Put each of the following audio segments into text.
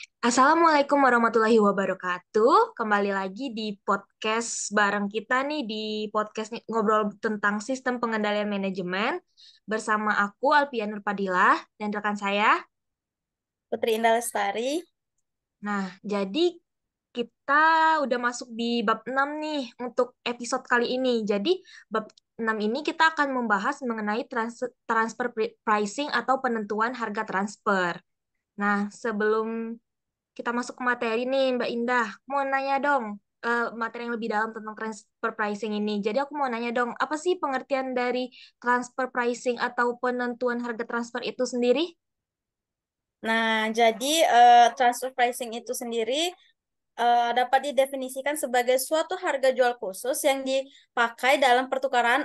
Assalamualaikum warahmatullahi wabarakatuh. Kembali lagi di podcast bareng kita nih di podcast ngobrol tentang sistem pengendalian manajemen bersama aku Alfian Nurpadilah dan rekan saya. Putri Indah Lestari. Nah, jadi kita udah masuk di bab 6 nih untuk episode kali ini. Jadi bab 6 ini kita akan membahas mengenai transfer pricing atau penentuan harga transfer. Nah, sebelum kita masuk ke materi nih, Mbak Indah. Mau nanya dong, materi yang lebih dalam tentang transfer pricing ini. Jadi aku mau nanya dong, apa sih pengertian dari transfer pricing atau penentuan harga transfer itu sendiri? Nah, jadi transfer pricing itu sendiri dapat didefinisikan sebagai suatu harga jual khusus yang dipakai dalam pertukaran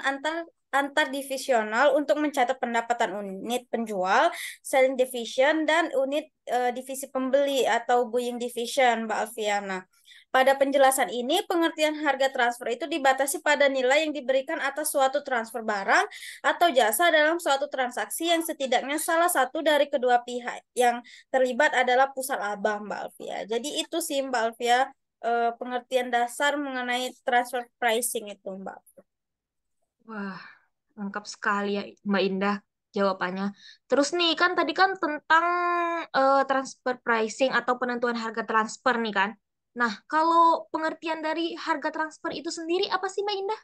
antar divisional untuk mencatat pendapatan unit penjual, selling division, dan unit divisi pembeli atau buying division, Mbak Alfiana. Pada penjelasan ini, pengertian harga transfer itu dibatasi pada nilai yang diberikan atas suatu transfer barang atau jasa dalam suatu transaksi yang setidaknya salah satu dari kedua pihak yang terlibat adalah pusat laba, Mbak Alfia. Jadi itu sih, Mbak Alfia, pengertian dasar mengenai transfer pricing itu, Mbak. Wah, lengkap sekali ya Mbak Indah jawabannya. Terus nih kan tadi kan tentang transfer pricing atau penentuan harga transfer nih kan. Nah, kalau pengertian dari harga transfer itu sendiri apa sih Mbak Indah?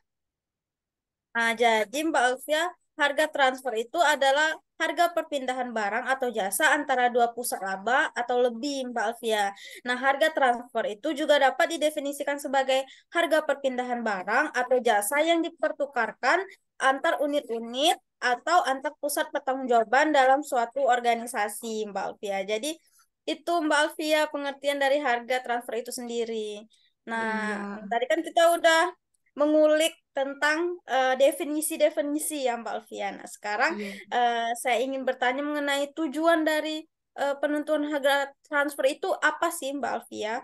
Nah, jadi Mbak Alfia, harga transfer itu adalah harga perpindahan barang atau jasa antara dua pusat laba atau lebih, Mbak Alfia. Nah, harga transfer itu juga dapat didefinisikan sebagai harga perpindahan barang atau jasa yang dipertukarkan antar unit-unit atau antar pusat pertanggungjawaban dalam suatu organisasi, Mbak Alfia. Jadi, itu Mbak Alfia pengertian dari harga transfer itu sendiri. Oh Nah, iya, tadi kan kita udah mengulik tentang definisi-definisi ya Mbak Alfiana. Sekarang iya. saya ingin bertanya mengenai tujuan dari penentuan harga transfer itu apa sih Mbak Alfia?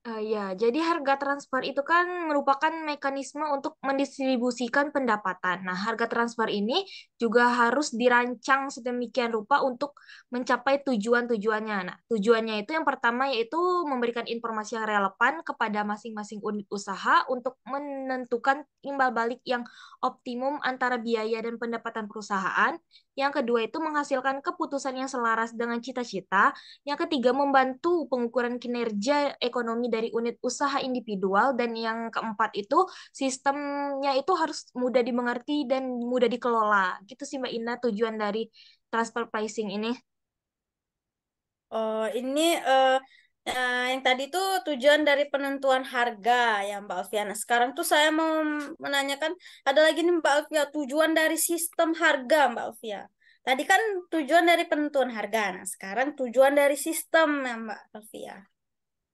Ya, jadi harga transfer itu kan merupakan mekanisme untuk mendistribusikan pendapatan. Nah, harga transfer ini juga harus dirancang sedemikian rupa untuk mencapai tujuan-tujuannya. Nah, tujuannya itu yang pertama yaitu memberikan informasi yang relevan kepada masing-masing unit usaha untuk menentukan imbal balik yang optimum antara biaya dan pendapatan perusahaan. Yang kedua itu menghasilkan keputusan yang selaras dengan cita-cita. Yang ketiga, membantu pengukuran kinerja ekonomi dari unit usaha individual. Dan yang keempat itu, sistemnya itu harus mudah dimengerti dan mudah dikelola. Gitu sih Mbak Ina tujuan dari transfer pricing ini. Oh, ini yang tadi tuh tujuan dari penentuan harga ya Mbak Alfiana. Sekarang tuh saya mau menanyakan ada lagi nih Mbak Alfia tujuan dari sistem harga Mbak Alfia. Tadi kan tujuan dari penentuan harga. Nah, sekarang tujuan dari sistem ya Mbak Alfia.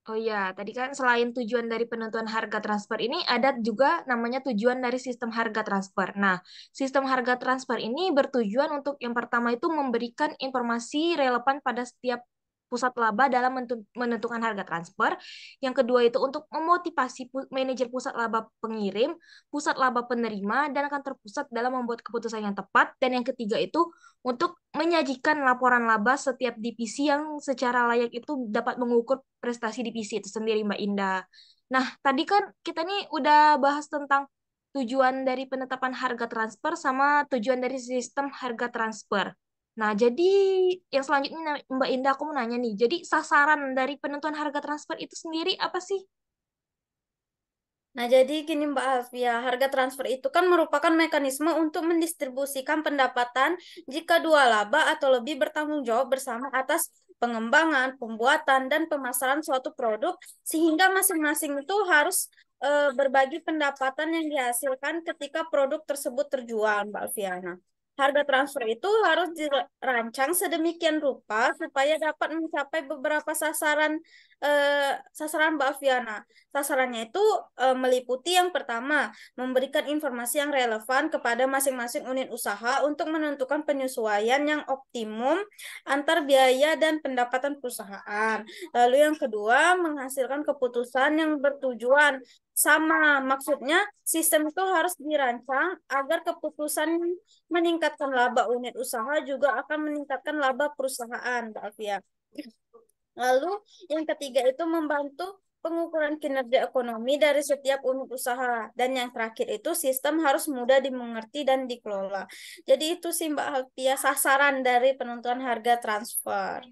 Oh ya, tadi kan selain tujuan dari penentuan harga transfer ini, ada juga namanya tujuan dari sistem harga transfer. Nah, sistem harga transfer ini bertujuan untuk yang pertama itu memberikan informasi relevan pada setiap pusat laba dalam menentukan harga transfer. Yang kedua itu untuk memotivasi manajer pusat laba pengirim, pusat laba penerima, dan kantor pusat dalam membuat keputusan yang tepat. Dan yang ketiga itu untuk menyajikan laporan laba setiap divisi yang secara layak itu dapat mengukur prestasi divisi itu sendiri, Mbak Indah. Nah, tadi kan kita nih udah bahas tentang tujuan dari penetapan harga transfer sama tujuan dari sistem harga transfer. Nah, jadi yang selanjutnya Mbak Indah aku mau nanya nih, jadi sasaran dari penentuan harga transfer itu sendiri apa sih? Nah, jadi gini Mbak Alfia, harga transfer itu kan merupakan mekanisme untuk mendistribusikan pendapatan jika dua laba atau lebih bertanggung jawab bersama atas pengembangan, pembuatan, dan pemasaran suatu produk, sehingga masing-masing itu harus berbagi pendapatan yang dihasilkan ketika produk tersebut terjual, Mbak Alfiana. Harga transfer itu harus dirancang sedemikian rupa supaya dapat mencapai beberapa sasaran Mbak Alfiana. Sasarannya itu meliputi yang pertama, memberikan informasi yang relevan kepada masing-masing unit usaha untuk menentukan penyesuaian yang optimum antar biaya dan pendapatan perusahaan. Lalu yang kedua, menghasilkan keputusan yang bertujuan. Sama, maksudnya sistem itu harus dirancang agar keputusan meningkatkan laba unit usaha juga akan meningkatkan laba perusahaan, Mbak Alfia. Lalu yang ketiga itu membantu pengukuran kinerja ekonomi dari setiap unit usaha. Dan yang terakhir itu sistem harus mudah dimengerti dan dikelola. Jadi itu sih Mbak Alfia sasaran dari penentuan harga transfer.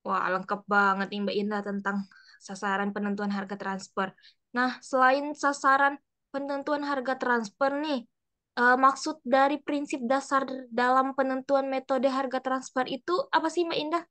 Wah, lengkap banget nih Mbak Indah tentang sasaran penentuan harga transfer. Nah, selain sasaran penentuan harga transfer nih, maksud dari prinsip dasar dalam penentuan metode harga transfer itu apa sih Mbak Indah?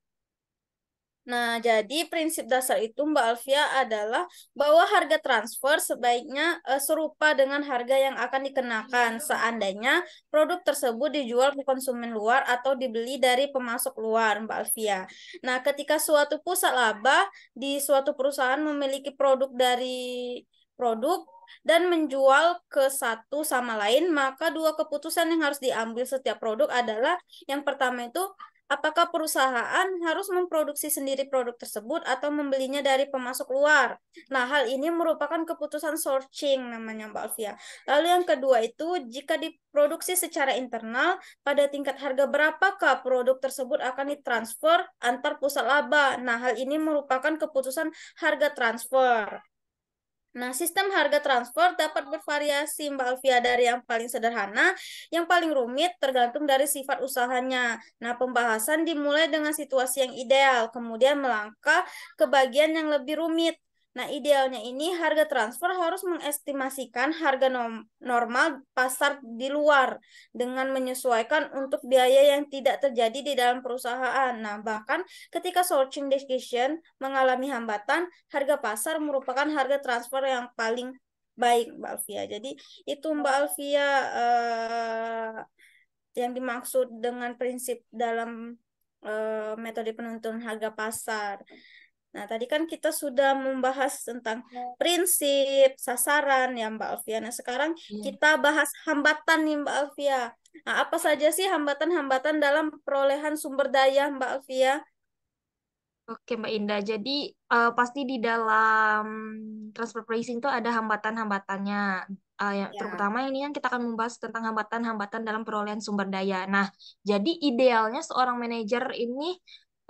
Nah, jadi prinsip dasar itu Mbak Alfia adalah bahwa harga transfer sebaiknya serupa dengan harga yang akan dikenakan seandainya produk tersebut dijual ke konsumen luar atau dibeli dari pemasok luar, Mbak Alfia. Nah, ketika suatu pusat laba di suatu perusahaan memiliki produk dari produk dan menjual ke satu sama lain, maka dua keputusan yang harus diambil setiap produk adalah yang pertama itu apakah perusahaan harus memproduksi sendiri produk tersebut atau membelinya dari pemasok luar? Nah, hal ini merupakan keputusan sourcing namanya Mbak Alfia. Lalu yang kedua itu, jika diproduksi secara internal, pada tingkat harga berapakah produk tersebut akan ditransfer antar pusat laba? Nah, hal ini merupakan keputusan harga transfer. Nah, sistem harga transfer dapat bervariasi, Mbak Alfia, dari yang paling sederhana, yang paling rumit, tergantung dari sifat usahanya. Nah, pembahasan dimulai dengan situasi yang ideal, kemudian melangkah ke bagian yang lebih rumit. Nah, idealnya ini harga transfer harus mengestimasikan harga normal pasar di luar dengan menyesuaikan untuk biaya yang tidak terjadi di dalam perusahaan. Nah, bahkan ketika sourcing decision mengalami hambatan, harga pasar merupakan harga transfer yang paling baik, Mbak Alfia. Jadi itu Mbak Alfia yang dimaksud dengan prinsip dalam metode penentuan harga pasar. Nah, tadi kan kita sudah membahas tentang prinsip, sasaran ya Mbak Alfia. Nah, sekarang Iya. kita bahas hambatan nih Mbak Alfia. Nah, apa saja sih hambatan-hambatan dalam perolehan sumber daya Mbak Alfia? Oke, Mbak Indah. Jadi pasti di dalam transfer pricing itu ada hambatan-hambatannya. Ya. Terutama ini kan kita akan membahas tentang hambatan-hambatan dalam perolehan sumber daya. Nah, jadi idealnya seorang manajer ini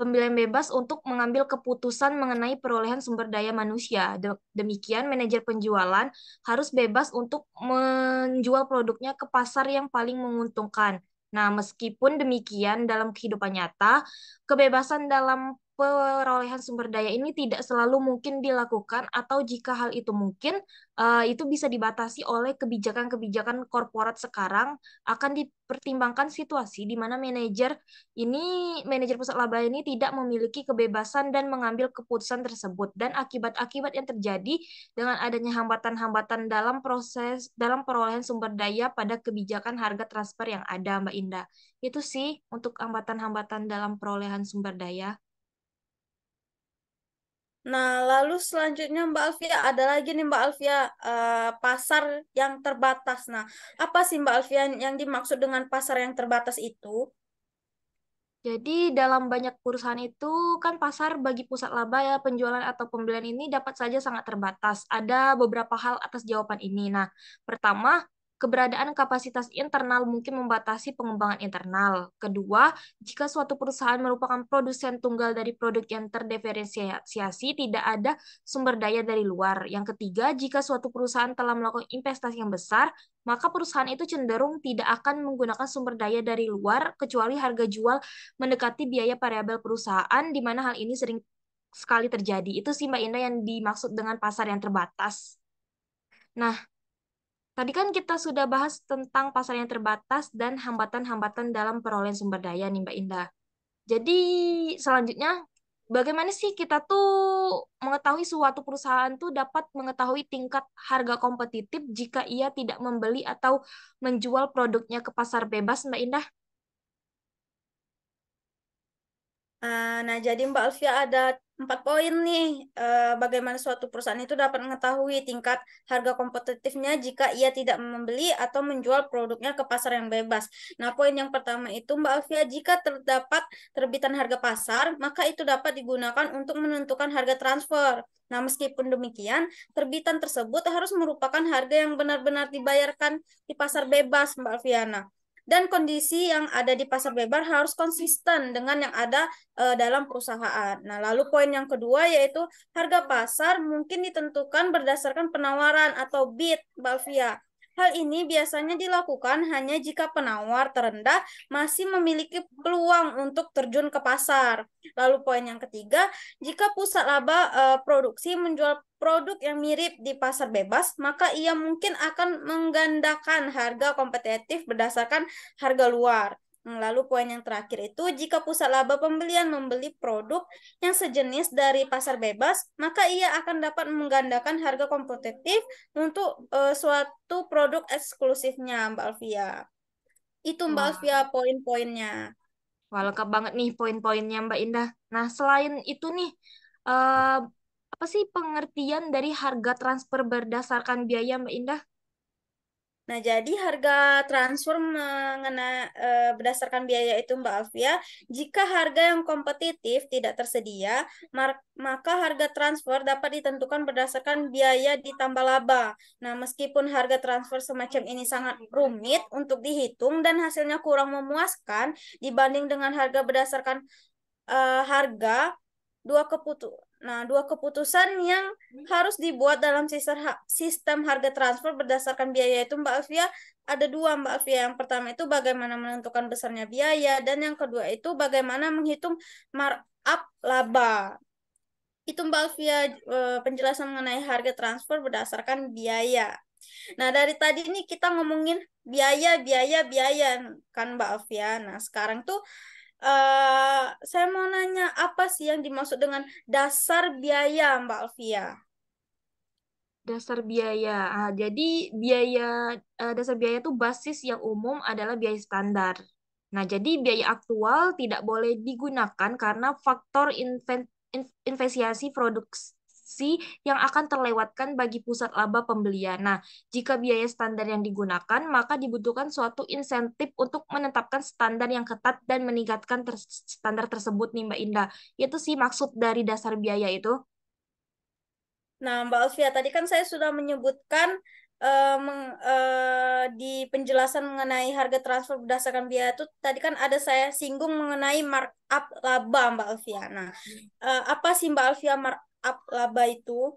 pemilihan bebas untuk mengambil keputusan mengenai perolehan sumber daya manusia. Demikian, manajer penjualan harus bebas untuk menjual produknya ke pasar yang paling menguntungkan. Nah, meskipun demikian, dalam kehidupan nyata, kebebasan dalam perolehan sumber daya ini tidak selalu mungkin dilakukan, atau jika hal itu mungkin, itu bisa dibatasi oleh kebijakan-kebijakan korporat sekarang. Akan dipertimbangkan situasi di mana manajer pusat laba ini tidak memiliki kebebasan dan mengambil keputusan tersebut, dan akibat-akibat yang terjadi dengan adanya hambatan-hambatan dalam perolehan sumber daya pada kebijakan harga transfer yang ada, Mbak Indah. Itu sih untuk hambatan-hambatan dalam perolehan sumber daya. Nah, lalu selanjutnya Mbak Alfia, ada lagi nih Mbak Alfia, pasar yang terbatas. Nah, apa sih Mbak Alfia yang dimaksud dengan pasar yang terbatas itu? Jadi dalam banyak perusahaan itu kan pasar bagi pusat laba ya, penjualan atau pembelian ini dapat saja sangat terbatas. Ada beberapa hal atas jawaban ini. Nah, pertama, keberadaan kapasitas internal mungkin membatasi pengembangan internal. Kedua, jika suatu perusahaan merupakan produsen tunggal dari produk yang terdiferensiasi, tidak ada sumber daya dari luar. Yang ketiga, jika suatu perusahaan telah melakukan investasi yang besar, maka perusahaan itu cenderung tidak akan menggunakan sumber daya dari luar kecuali harga jual mendekati biaya variabel perusahaan, di mana hal ini sering sekali terjadi. Itu sih Mbak Indah yang dimaksud dengan pasar yang terbatas. Nah, tadi kan kita sudah bahas tentang pasar yang terbatas dan hambatan-hambatan dalam perolehan sumber daya nih Mbak Indah. Jadi selanjutnya, bagaimana sih kita tuh mengetahui suatu perusahaan tuh dapat mengetahui tingkat harga kompetitif jika ia tidak membeli atau menjual produknya ke pasar bebas, Mbak Indah? Nah, jadi Mbak Alfia ada 4 poin nih, bagaimana suatu perusahaan itu dapat mengetahui tingkat harga kompetitifnya jika ia tidak membeli atau menjual produknya ke pasar yang bebas. Nah, poin yang pertama itu Mbak Alfia, jika terdapat terbitan harga pasar, maka itu dapat digunakan untuk menentukan harga transfer. Nah, meskipun demikian, terbitan tersebut harus merupakan harga yang benar-benar dibayarkan di pasar bebas, Mbak Alfiana. dan kondisi yang ada di pasar bebas harus konsisten dengan yang ada dalam perusahaan. Nah, lalu poin yang kedua yaitu harga pasar mungkin ditentukan berdasarkan penawaran atau bid, Mbak Alfia. Hal ini biasanya dilakukan hanya jika penawar terendah masih memiliki peluang untuk terjun ke pasar. Lalu poin yang ketiga, jika pusat laba produksi menjual produk yang mirip di pasar bebas, maka ia mungkin akan menggandakan harga kompetitif berdasarkan harga luar. Lalu poin yang terakhir itu, jika pusat laba pembelian membeli produk yang sejenis dari pasar bebas, maka ia akan dapat menggandakan harga kompetitif untuk suatu produk eksklusifnya, Mbak Alfia. Itu Mbak Wah, Alfia poin-poinnya. wah lengkap banget nih poin-poinnya Mbak Indah. Nah, selain itu nih, eh, apa sih pengertian dari harga transfer berdasarkan biaya Mbak Indah? Nah, jadi harga transfer berdasarkan biaya itu Mbak Alfia, jika harga yang kompetitif tidak tersedia, maka harga transfer dapat ditentukan berdasarkan biaya ditambah laba. Nah, meskipun harga transfer semacam ini sangat rumit untuk dihitung dan hasilnya kurang memuaskan dibanding dengan harga berdasarkan harga, dua keputu dua keputusan yang harus dibuat dalam sistem harga transfer berdasarkan biaya itu Mbak Alfia ada dua Mbak Alfia. Yang pertama itu bagaimana menentukan besarnya biaya dan yang kedua itu bagaimana menghitung markup laba. Itu Mbak Alfia penjelasan mengenai harga transfer berdasarkan biaya. Nah, dari tadi ini kita ngomongin biaya, biaya, biaya kan Mbak Alfia. Nah, sekarang tuh saya mau nanya apa sih yang dimaksud dengan dasar biaya, Mbak Alfia? Dasar biaya. Jadi biaya dasar biaya itu basis yang umum adalah biaya standar. Nah, jadi biaya aktual tidak boleh digunakan karena faktor investasi produksi yang akan terlewatkan bagi pusat laba pembelian. Nah, jika biaya standar yang digunakan, maka dibutuhkan suatu insentif untuk menetapkan standar yang ketat dan meningkatkan standar tersebut nih Mbak Indah. Itu sih maksud dari dasar biaya itu. Nah, Mbak Alfia, tadi kan saya sudah menyebutkan di penjelasan mengenai harga transfer berdasarkan biaya itu, tadi kan ada saya singgung mengenai markup laba, Mbak Alfia. Nah, apa sih Mbak Alfia markup laba itu?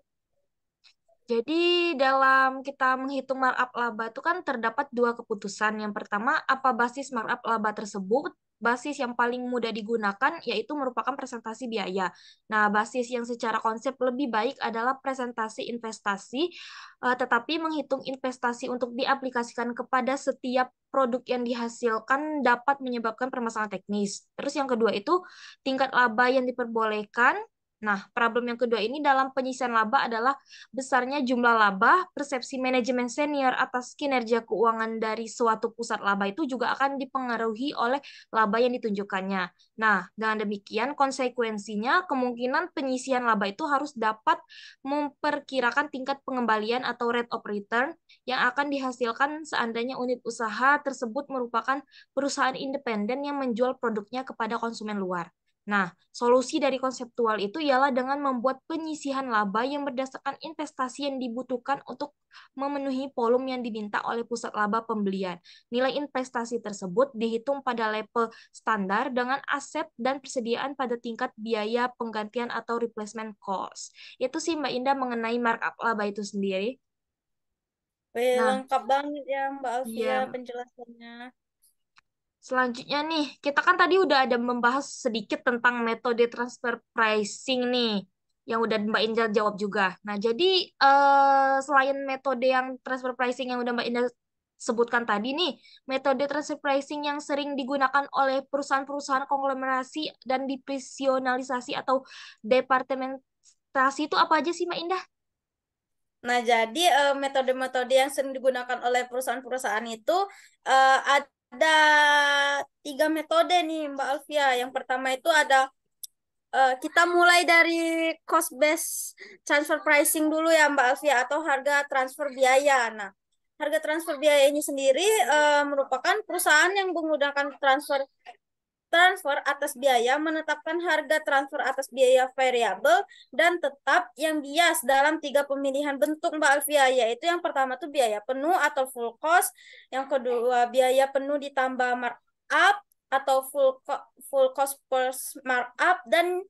Jadi dalam kita menghitung markup laba itu kan terdapat dua keputusan. Yang pertama, apa basis markup laba tersebut? Basis yang paling mudah digunakan yaitu merupakan presentasi biaya. Nah, basis yang secara konsep lebih baik adalah presentasi investasi, tetapi menghitung investasi untuk diaplikasikan kepada setiap produk yang dihasilkan dapat menyebabkan permasalahan teknis. Terus yang kedua itu tingkat laba yang diperbolehkan. Nah, problem yang kedua ini dalam penyisian laba adalah besarnya jumlah laba, persepsi manajemen senior atas kinerja keuangan dari suatu pusat laba itu juga akan dipengaruhi oleh laba yang ditunjukkannya. Nah, dengan demikian konsekuensinya kemungkinan penyisian laba itu harus dapat memperkirakan tingkat pengembalian atau rate of return yang akan dihasilkan seandainya unit usaha tersebut merupakan perusahaan independen yang menjual produknya kepada konsumen luar. Nah, solusi dari konseptual itu ialah dengan membuat penyisihan laba yang berdasarkan investasi yang dibutuhkan untuk memenuhi volume yang diminta oleh pusat laba pembelian. Nilai investasi tersebut dihitung pada level standar dengan aset dan persediaan pada tingkat biaya penggantian atau replacement cost. Itu sih Mbak Indah mengenai markup laba itu sendiri. Wih, Nah, lengkap banget ya Mbak Alfia iya. penjelasannya. Selanjutnya nih, kita kan tadi udah ada membahas sedikit tentang metode transfer pricing nih, yang udah Mbak Indah jawab juga. Nah, jadi selain metode yang transfer pricing yang udah Mbak Indah sebutkan tadi nih, metode transfer pricing yang sering digunakan oleh perusahaan-perusahaan konglomerasi dan divisionalisasi atau departementasi itu apa aja sih Mbak Indah? Nah, jadi metode-metode yang sering digunakan oleh perusahaan-perusahaan itu ada tiga metode nih, Mbak Alfia. Yang pertama itu ada kita mulai dari cost based transfer pricing dulu ya, Mbak Alfia, atau harga transfer biaya. Nah, harga transfer biaya ini sendiri merupakan perusahaan yang menggunakan transfer transfer atas biaya menetapkan harga transfer atas biaya variabel dan tetap yang bias dalam 3 pemilihan bentuk Mbak Alfia, yaitu yang pertama tuh biaya penuh atau full cost, yang kedua biaya penuh ditambah markup atau full cost plus markup, dan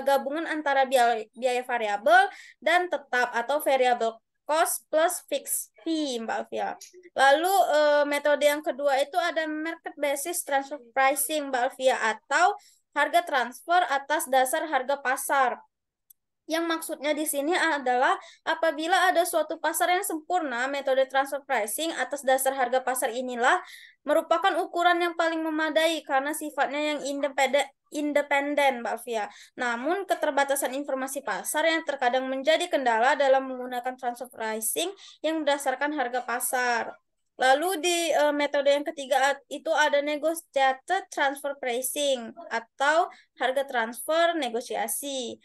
gabungan antara biaya variabel dan tetap atau variable cost plus fixed fee Mbak Alfia. Lalu metode yang kedua itu ada market basis transfer pricing Mbak Alfia, atau harga transfer atas dasar harga pasar. Yang maksudnya di sini adalah apabila ada suatu pasar yang sempurna, metode transfer pricing atas dasar harga pasar inilah merupakan ukuran yang paling memadai karena sifatnya yang independen, Mbak Fia. Namun, keterbatasan informasi pasar yang terkadang menjadi kendala dalam menggunakan transfer pricing yang berdasarkan harga pasar. Lalu di metode yang ketiga itu ada negotiated transfer pricing atau harga transfer negosiasi.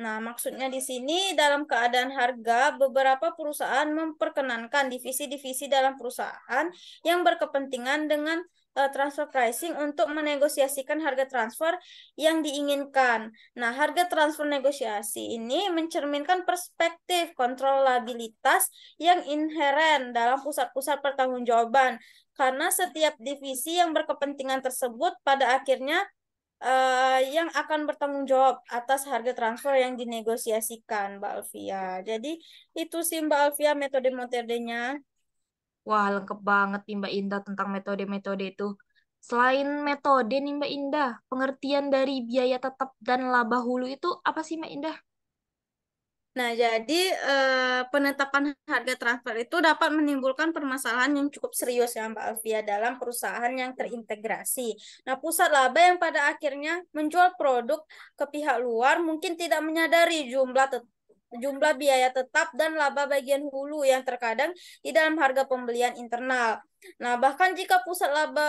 Nah, maksudnya di sini dalam keadaan harga, beberapa perusahaan memperkenankan divisi-divisi dalam perusahaan yang berkepentingan dengan transfer pricing untuk menegosiasikan harga transfer yang diinginkan. Nah, harga transfer negosiasi ini mencerminkan perspektif kontrolabilitas yang inheren dalam pusat-pusat pertanggungjawaban, karena setiap divisi yang berkepentingan tersebut pada akhirnya yang akan bertanggung jawab atas harga transfer yang dinegosiasikan, Mbak Alfia. Jadi itu sih Mbak Alfia metode-metodenya. Wah, lengkap banget nih Mbak Indah tentang metode-metode itu. Selain metode nih Mbak Indah, pengertian dari biaya tetap dan laba hulu itu apa sih Mbak Indah? Nah, jadi penetapan harga transfer itu dapat menimbulkan permasalahan yang cukup serius ya Mbak Alfia dalam perusahaan yang terintegrasi. Nah, pusat laba yang pada akhirnya menjual produk ke pihak luar mungkin tidak menyadari jumlah biaya tetap dan laba bagian hulu yang terkadang di dalam harga pembelian internal. Nah, bahkan jika pusat laba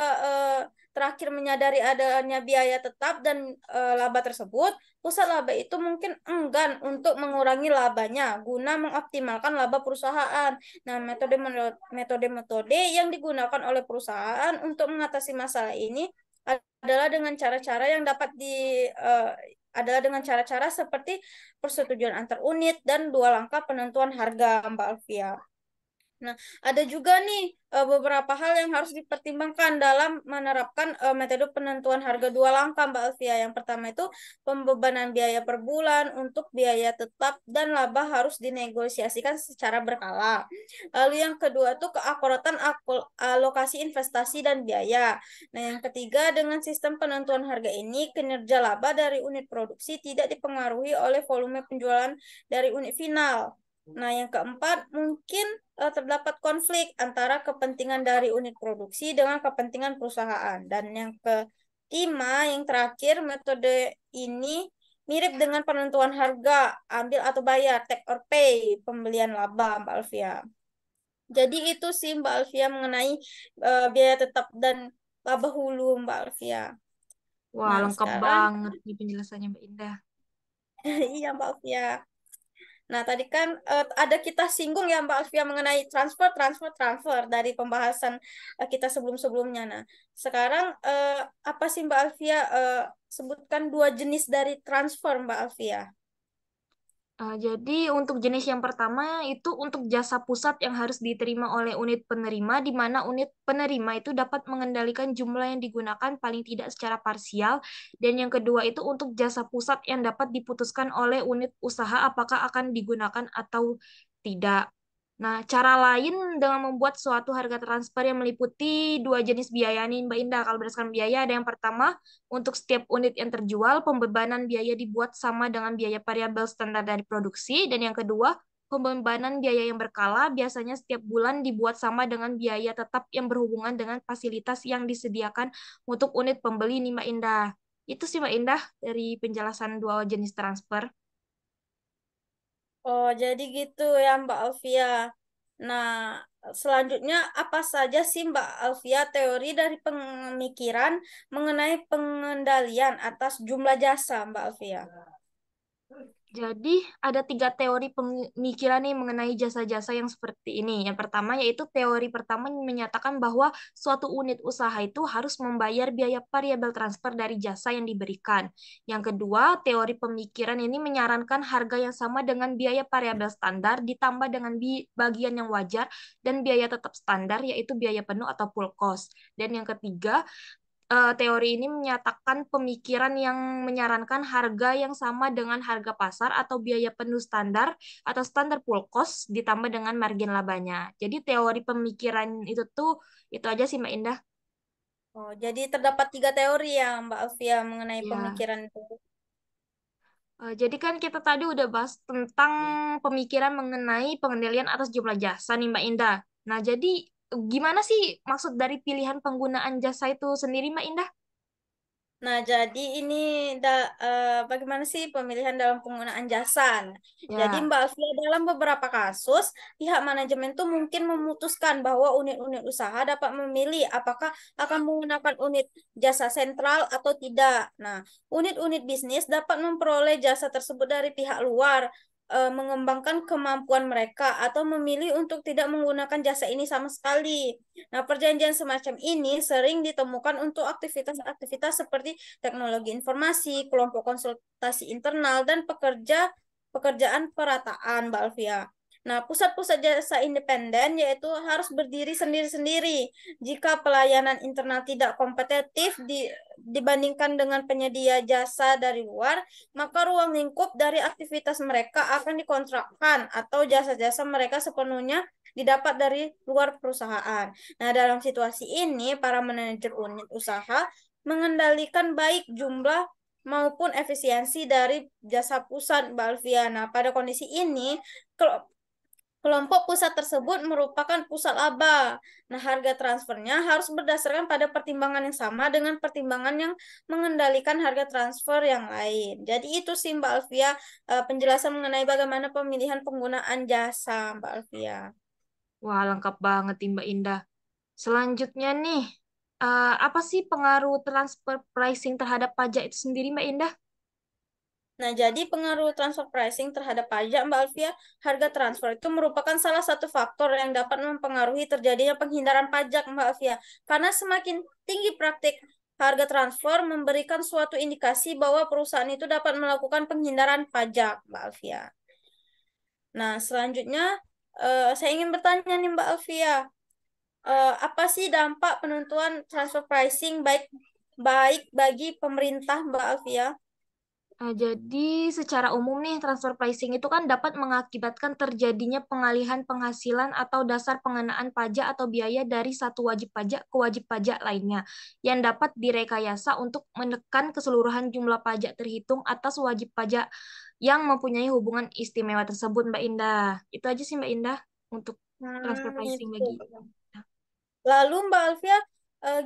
terakhir menyadari adanya biaya tetap dan laba tersebut, pusat laba itu mungkin enggan untuk mengurangi labanya guna mengoptimalkan laba perusahaan. Nah, metode-metode yang digunakan oleh perusahaan untuk mengatasi masalah ini adalah dengan cara-cara yang dapat adalah dengan cara-cara seperti persetujuan antar unit dan 2 langkah penentuan harga, Mbak Alfia. Nah, ada juga nih beberapa hal yang harus dipertimbangkan dalam menerapkan metode penentuan harga 2 langkah, Mbak Alfia. Yang pertama itu pembebanan biaya per bulan untuk biaya tetap dan laba harus dinegosiasikan secara berkala. Lalu yang kedua itu keakuratan alokasi investasi dan biaya. Nah, yang ketiga dengan sistem penentuan harga ini kinerja laba dari unit produksi tidak dipengaruhi oleh volume penjualan dari unit final. Nah, yang keempat, mungkin terdapat konflik antara kepentingan dari unit produksi dengan kepentingan perusahaan. Dan yang kelima, yang terakhir, metode ini mirip dengan penentuan harga, ambil atau bayar, take or pay, pembelian laba, Mbak Alfia. Jadi itu sih Mbak Alfia mengenai biaya tetap dan laba hulu, Mbak Alfia. Wah, Nah, lengkap sekarang, banget nih penjelasannya Mbak Indah. iya Mbak Alfia. Nah, tadi kan ada kita singgung ya Mbak Alfia mengenai transfer dari pembahasan kita sebelum-sebelumnya. Nah, sekarang apa sih Mbak Alfia sebutkan 2 jenis dari transfer Mbak Alfia? Jadi untuk jenis yang pertama itu untuk jasa pusat yang harus diterima oleh unit penerima, di mana unit penerima itu dapat mengendalikan jumlah yang digunakan paling tidak secara parsial. Dan yang kedua itu untuk jasa pusat yang dapat diputuskan oleh unit usaha apakah akan digunakan atau tidak. Nah, cara lain dengan membuat suatu harga transfer yang meliputi 2 jenis biaya nih, Mbak Indah. Kalau berdasarkan biaya, ada yang pertama, untuk setiap unit yang terjual, pembebanan biaya dibuat sama dengan biaya variabel standar dari produksi. Dan yang kedua, pembebanan biaya yang berkala, biasanya setiap bulan dibuat sama dengan biaya tetap yang berhubungan dengan fasilitas yang disediakan untuk unit pembeli nih, Mbak Indah. Itu sih, Mbak Indah, dari penjelasan 2 jenis transfer. Oh, jadi gitu ya Mbak Alfia. Nah, selanjutnya apa saja sih Mbak Alfia teori dari pemikiran mengenai pengendalian atas jumlah jasa Mbak Alfia? Jadi ada tiga teori pemikiran nih mengenai jasa-jasa yang seperti ini. Yang pertama yaitu teori pertama yang menyatakan bahwa suatu unit usaha itu harus membayar biaya variabel transfer dari jasa yang diberikan. Yang kedua, teori pemikiran ini menyarankan harga yang sama dengan biaya variabel standar ditambah dengan bagian yang wajar dan biaya tetap standar yaitu biaya penuh atau full cost. Dan yang ketiga, teori ini menyatakan pemikiran yang menyarankan harga yang sama dengan harga pasar atau biaya penuh standar atau standar full cost ditambah dengan margin labanya. Jadi teori pemikiran itu aja sih Mbak Indah. Oh, jadi terdapat tiga teori ya Mbak Alfia mengenai Ya. pemikiran itu. Jadi kan kita tadi udah bahas tentang pemikiran mengenai pengendalian atas jumlah jasa nih Mbak Indah. Nah, jadi gimana sih maksud dari pilihan penggunaan jasa itu sendiri Mbak Indah? Nah, jadi ini bagaimana sih pemilihan dalam penggunaan jasa? Nah, jadi Ya. Mbak Alfia dalam beberapa kasus, pihak manajemen tuh mungkin memutuskan bahwa unit-unit usaha dapat memilih apakah akan menggunakan unit jasa sentral atau tidak. Nah, unit-unit bisnis dapat memperoleh jasa tersebut dari pihak luar, mengembangkan kemampuan mereka atau memilih untuk tidak menggunakan jasa ini sama sekali. Nah, perjanjian semacam ini sering ditemukan untuk aktivitas-aktivitas seperti teknologi informasi, kelompok konsultasi internal, dan pekerjaan perataan, Mbak Alfia. Nah, pusat-pusat jasa independen yaitu harus berdiri sendiri-sendiri. Jika pelayanan internal tidak kompetitif dibandingkan dengan penyedia jasa dari luar, maka ruang lingkup dari aktivitas mereka akan dikontrakkan atau jasa-jasa mereka sepenuhnya didapat dari luar perusahaan. Nah, dalam situasi ini, para manajer unit usaha mengendalikan baik jumlah maupun efisiensi dari jasa pusat, Mbak Alfia. Nah, pada kondisi ini, kelompok pusat tersebut merupakan pusat laba. Nah, harga transfernya harus berdasarkan pada pertimbangan yang sama dengan pertimbangan yang mengendalikan harga transfer yang lain. Jadi itu sih Mbak Alfia, penjelasan mengenai bagaimana pemilihan penggunaan jasa, Mbak Alfia. Wah, lengkap banget nih Mbak Indah. Selanjutnya nih, apa sih pengaruh transfer pricing terhadap pajak itu sendiri, Mbak Indah? Nah, jadi pengaruh transfer pricing terhadap pajak, Mbak Alfia, harga transfer itu merupakan salah satu faktor yang dapat mempengaruhi terjadinya penghindaran pajak, Mbak Alfia. Karena semakin tinggi praktik harga transfer memberikan suatu indikasi bahwa perusahaan itu dapat melakukan penghindaran pajak, Mbak Alfia. Nah, selanjutnya saya ingin bertanya nih, Mbak Alfia, apa sih dampak penentuan transfer pricing baik baik bagi pemerintah, Mbak Alfia? Jadi secara umum nih transfer pricing itu kan dapat mengakibatkan terjadinya pengalihan penghasilan atau dasar pengenaan pajak atau biaya dari satu wajib pajak ke wajib pajak lainnya yang dapat direkayasa untuk menekan keseluruhan jumlah pajak terhitung atas wajib pajak yang mempunyai hubungan istimewa tersebut, Mbak Indah. Itu aja sih Mbak Indah untuk transfer pricing Itu. bagi. Lalu Mbak Alfia,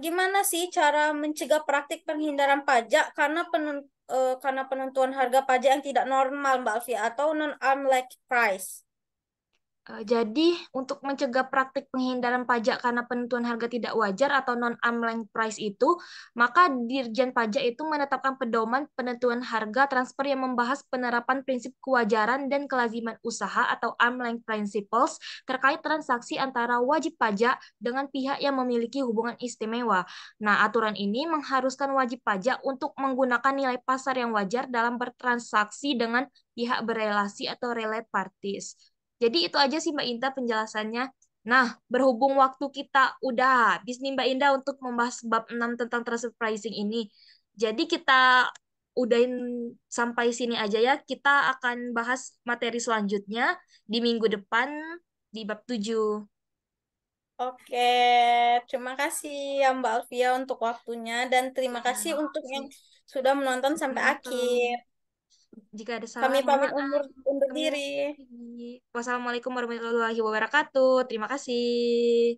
gimana sih cara mencegah praktik penghindaran pajak karena penentuan harga pajak yang tidak normal, Mbak Alfia, atau non-arm like price? Jadi, untuk mencegah praktik penghindaran pajak karena penentuan harga tidak wajar atau non-arm's price itu, maka Dirjen Pajak itu menetapkan pedoman penentuan harga transfer yang membahas penerapan prinsip kewajaran dan kelaziman usaha atau arm's length principles terkait transaksi antara wajib pajak dengan pihak yang memiliki hubungan istimewa. Nah, aturan ini mengharuskan wajib pajak untuk menggunakan nilai pasar yang wajar dalam bertransaksi dengan pihak berelasi atau related parties. Jadi itu aja sih Mbak Inta penjelasannya. Nah, berhubung waktu kita udah habis nih Mbak Indah untuk membahas bab 6 tentang transfer pricing ini. Jadi kita udahin sampai sini aja ya. Kita akan bahas materi selanjutnya di minggu depan di bab 7. Oke, terima kasih ya Mbak Alfia untuk waktunya dan terima kasih Ya, untuk yang sudah menonton sampai akhir. nonton. Jika ada Kami salah, mohon pamit maaf. undur Kami diri. mohon maaf. Wassalamualaikum warahmatullahi wabarakatuh. Terima kasih.